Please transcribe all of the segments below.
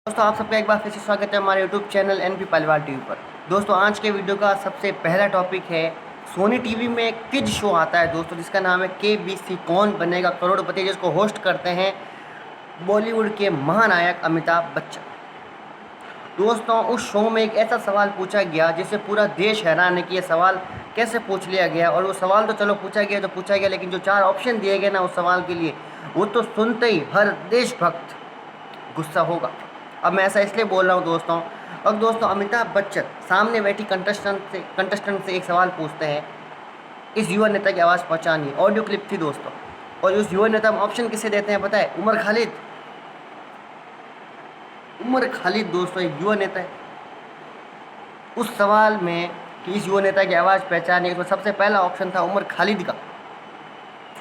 दोस्तों आप सबका एक बार फिर से स्वागत है हमारे YouTube channel NP Paliwar TV पर। दोस्तों आज के वीडियो का सबसे पहला टॉपिक है, सोनी टीवी में एक किड शो आता है दोस्तों जिसका नाम है केबीसी कौन बनेगा करोड़पति, जिसको होस्ट करते हैं बॉलीवुड के महानायक अमिताभ बच्चन। दोस्तों उस शो में एक ऐसा सवाल पूछा गया जिससे पूरा देश हैरान है कि ये सवाल कैसे पूछ लिया गया। और वो सवाल तो चलो पूछा गया, लेकिन जो 4 ऑप्शन दिए गए ना उस सवाल के लिए, वो तो सुनते ही हर देशभक्त गुस्सा होगा। अब मैं ऐसा इसलिए बोल रहा हूँ दोस्तों, अब दोस्तों अमिताभ बच्चन सामने बैठी कंटेस्टेंट से एक सवाल पूछते हैं, इस युवा नेता की आवाज़ पहचानिए। ऑडियो क्लिप थी दोस्तों, और उस युवा नेता में ऑप्शन किसे देते हैं पता है? उमर खालिद। उमर खालिद दोस्तों एक युवा नेता है। उस सवाल में कि इस युवा नेता की आवाज़ पहचानिए, उसमें सबसे पहला ऑप्शन था उमर खालिद का।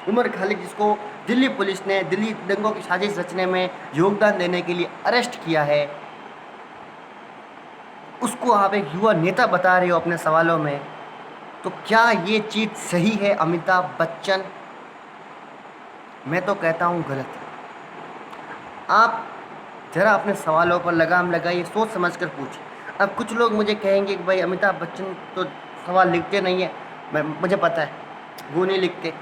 उमर खालिद जिसको दिल्ली पुलिस ने दिल्ली दंगों की साजिश रचने में योगदान देने के लिए अरेस्ट किया है, उसको आप एक युवा नेता बता रहे हो अपने सवालों में, तो क्या ये चीज़ सही है अमिताभ बच्चन? मैं तो कहता हूँ गलत है। आप ज़रा अपने सवालों पर लगाम लगाइए, सोच समझ कर पूछिए। अब कुछ लोग मुझे कहेंगे कि भाई अमिताभ बच्चन तो सवाल लिखते नहीं है, मुझे पता है वो नहीं लिखते,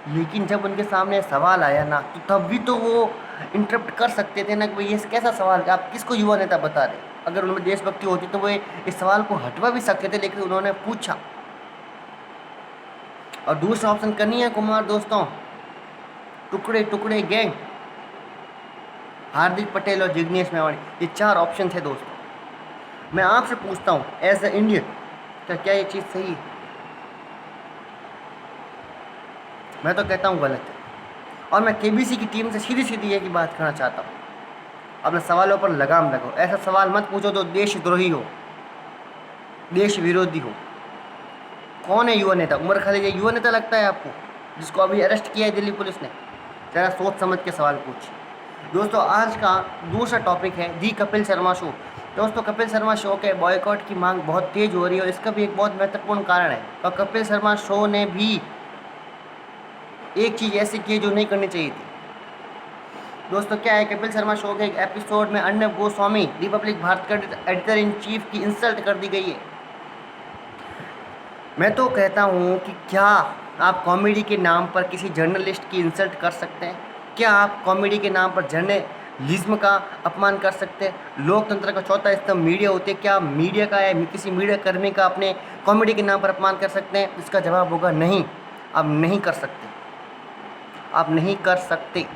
लेकिन जब उनके सामने सवाल आया ना तो तब भी तो वो इंटरप्ट कर सकते थे ना कि भाई ये कैसा सवाल है, आप किसको युवा नेता बता रहे। अगर उनमें देशभक्ति होती तो वो इस सवाल को हटवा भी सकते थे, लेकिन उन्होंने पूछा। और दूसरा ऑप्शन कन्हैया कुमार दोस्तों, टुकड़े टुकड़े गैंग, हार्दिक पटेल और जिग्नेश मेवाड़ी, ये 4 ऑप्शन थे दोस्तों। मैं आपसे पूछता हूँ एज ए इंडियन, क्या ये चीज़ सही है? मैं तो कहता हूँ गलत है। और मैं केबीसी की टीम से सीधी सीधी एक ही बात कहना चाहता हूँ, अपने सवालों पर लगाम लगाओ। ऐसा सवाल मत पूछो जो देशद्रोही हो, देश विरोधी हो। कौन है युवा नेता? उमर खालिद ये युवा नेता लगता है आपको, जिसको अभी अरेस्ट किया है दिल्ली पुलिस ने? ज़रा सोच समझ के सवाल पूछिए। दोस्तों आज का दूसरा टॉपिक है दी कपिल शर्मा शो। दोस्तों कपिल शर्मा शो के बॉयकॉट की मांग बहुत तेज हो रही है, और इसका भी एक बहुत महत्वपूर्ण कारण है। और कपिल शर्मा शो ने भी एक चीज़ ऐसी की जो नहीं करनी चाहिए थी। दोस्तों क्या है, कपिल शर्मा शो के एक एपिसोड में अर्नब गोस्वामी रिपब्लिक भारत का एडिटर इन चीफ की इंसल्ट कर दी गई है। मैं तो कहता हूँ कि क्या आप कॉमेडी के नाम पर किसी जर्नलिस्ट की इंसल्ट कर सकते हैं? क्या आप कॉमेडी के नाम पर जर्नलिज्म का अपमान कर सकते हैं? लोकतंत्र का चौथा स्तंभ मीडिया होती है, क्या मीडिया का या किसी मीडिया कर्मी का अपने कॉमेडी के नाम पर अपमान कर सकते हैं? इसका जवाब होगा नहीं, आप नहीं कर सकते, आप नहीं कर सकते।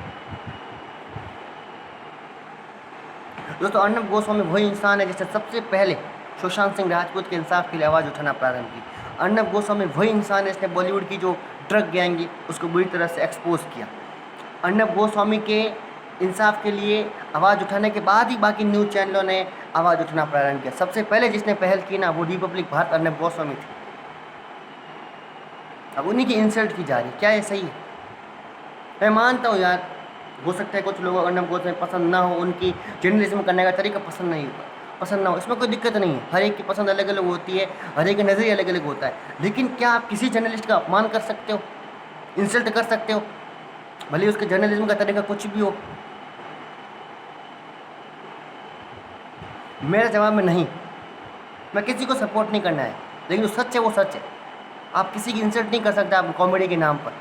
दोस्तों अर्नब गोस्वामी वही इंसान है जिसने सबसे पहले सुशांत सिंह राजपूत के इंसाफ के लिए आवाज़ उठाना प्रारंभ की। अर्नब गोस्वामी वही इंसान है जिसने बॉलीवुड की जो ड्रग गैंग उसको बुरी तरह से एक्सपोज किया। अर्नब गोस्वामी के इंसाफ के लिए आवाज़ उठाने के बाद ही बाकी न्यूज़ चैनलों ने आवाज़ उठाना प्रारंभ किया। सबसे पहले जिसने पहल की ना वो रिपब्लिक भारत अर्नब गोस्वामी थी। अब उन्हीं की इंसल्ट की जा रही, क्या ये सही है? मैं मानता हूँ यार, हो सकता है कुछ लोगों को अर्नब गोस्वामी पसंद ना हो, उनकी जर्नलिज्म करने का तरीका पसंद ना हो, इसमें कोई दिक्कत नहीं है। हर एक की पसंद अलग अलग होती है, हर एक का नज़रिया अलग अलग होता है। लेकिन क्या आप किसी जर्नलिस्ट का अपमान कर सकते हो, इंसल्ट कर सकते हो, भले उसके जर्नलिज्म का तरीका कुछ भी हो? मेरा जवाब में नहीं। मैं किसी को सपोर्ट नहीं करना है, लेकिन जो सच है वो सच है। आप किसी की इंसल्ट नहीं कर सकते आप कॉमेडी के नाम पर।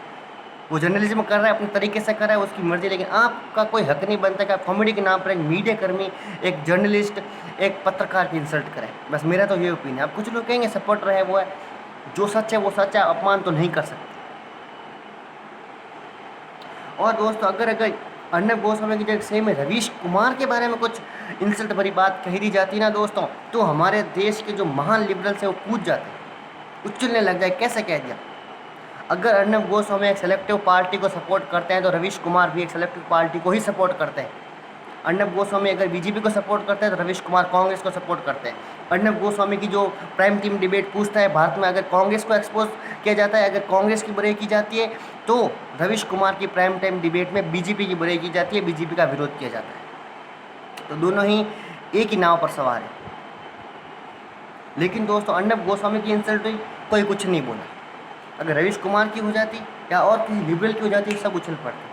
वो जर्नलिज्म कर रहा है, अपने तरीके से कर रहा है, उसकी मर्जी, लेकिन आपका कोई हक नहीं बनता कि आप कॉमेडी के नाम पर एक मीडिया कर्मी, एक जर्नलिस्ट, एक पत्रकार की इंसल्ट करें। बस मेरा तो ये ओपिनियन है। अब कुछ लोग कहेंगे सपोर्ट रहे, वो है, जो सच है वो सच है, अपमान तो नहीं कर सकते। और दोस्तों अगर अर्नब गोस्वामी की जगह सही में रवीश कुमार के बारे में कुछ इंसल्ट भरी बात कही दी जाती ना दोस्तों, तो हमारे देश के जो महान लिबरल्स हैं वो कूद जाते, उछलने लग जाए, कैसे कह दिया। अगर अर्नब गोस्वामी एक सेलेक्टिव पार्टी को सपोर्ट करते हैं तो रवीश कुमार भी एक सेलेक्टिव पार्टी को ही सपोर्ट करते हैं। अर्नब गोस्वामी अगर बीजेपी को सपोर्ट करते हैं तो रवीश कुमार कांग्रेस को सपोर्ट करते हैं। अर्नब गोस्वामी की जो प्राइम टीम डिबेट पूछता है भारत में, अगर कांग्रेस को एक्सपोज किया जाता है, अगर कांग्रेस की बुराई की जाती है, तो रवीश कुमार की प्राइम टाइम डिबेट में बीजेपी की बुराई की जाती है, बीजेपी का विरोध किया जाता है। तो दोनों ही एक ही नाव पर सवार है। लेकिन दोस्तों अर्नब गोस्वामी की इंसल्ट हुई, कोई कुछ नहीं बोला। अगर रवीश कुमार की हो जाती या और किसी लिबरल की हो जाती, सब उछल पड़ते।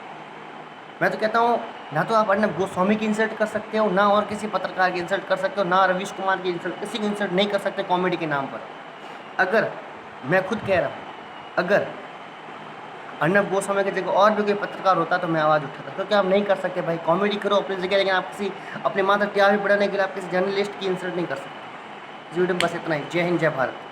मैं तो कहता हूँ ना तो आप अर्नब गोस्वामी की इंसल्ट कर सकते हो, ना और किसी पत्रकार की इंसल्ट कर सकते हो, ना रवीश कुमार की इंसल्ट, किसी की इंसल्ट नहीं कर सकते कॉमेडी के नाम पर। अगर मैं खुद कह रहा हूँ, अगर अर्नब गोस्वामी की जगह और भी कोई पत्रकार होता तो मैं आवाज़ उठाता, क्योंकि आप नहीं कर सकते भाई, कॉमेडी करो अपनी जगह, लेकिन आप किसी अपने मात्र टीआरपी बढ़ाने के लिए आप किसी जर्नलिस्ट की इंसल्ट नहीं कर सकते। इस वीडियो में बस इतना ही। जय हिंद, जय भारत।